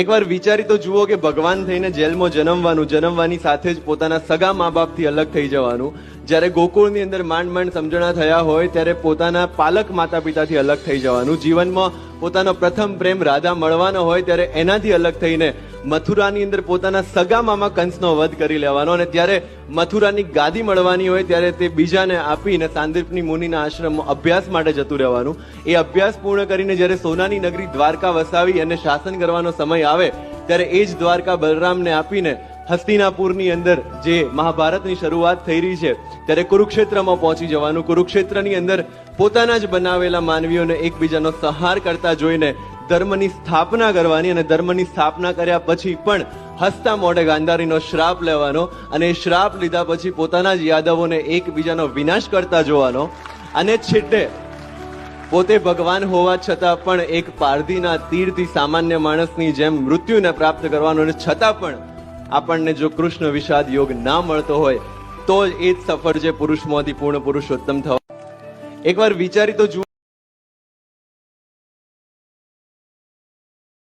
એકવાર વિચારી તો જુઓ કે ભગવાન થઈને જેલમાં જન્મવાની સાથે જ પોતાના સગા મા બાપથી અલગ થઈ જવાનું. જ્યારે ગોકુળની અંદર માંડ માંડ સમજણા થયા હોય ત્યારે પોતાના પાલક માતા પિતાથી અલગ થઈ જવાનું. જીવનમાં પોતાનો પ્રથમ પ્રેમ રાધા મળવાનો હોય ત્યારે એનાથી અલગ થઈને મથુરાની અંદર પોતાના સગા મામા કંસનો વધ કરી લેવાનો, અને ત્યારે મથુરાની ગાદી મળવાની હોય ત્યારે તે બીજાને આપીને સાંદીપની મુનિના આશ્રમમાં અભ્યાસ માટે જતું રહેવાનું. એ અભ્યાસ પૂર્ણ કરીને જ્યારે સોનાની નગરી દ્વારકા વસાવી અને શાસન કરવાનો સમય આવે ત્યારે એ જ દ્વારકા બલરામને આપીને હસ્તિનાપુરની અંદર જે મહાભારતની શરૂઆત થઈ રહી છે ત્યારે કુરુક્ષેત્રમાં પહોંચી જવાનું. કુરુક્ષેત્રની અંદર પોતાના જ બનાવેલા માનવીઓને એકબીજાનો સંહાર કરતા જોઈને ધર્મની સ્થાપના કરવાની, અને ધર્મની સ્થાપના કર્યા પછી પણ હસતા મોઢે ગાંધારીનો શ્રાપ લેવાનો, અને એ શ્રાપ લીધા પછી પોતાના જ યાદવોને એકબીજાનો વિનાશ કરતા જોવાનો, અને છેલ્લે પોતે ભગવાન હોવા છતાં પણ એક પારધીના તીરથી સામાન્ય માણસની જેમ મૃત્યુને પ્રાપ્ત કરવાનો, અને છતાં પણ આપણને જો કૃષ્ણ વિષાદ યોગ ના મળતો હોય તો એ જ સફળ છે પુરુષમાંથી પૂર્ણ પુરુષોત્તમ થવા. એકવાર વિચારી તો જુઓ.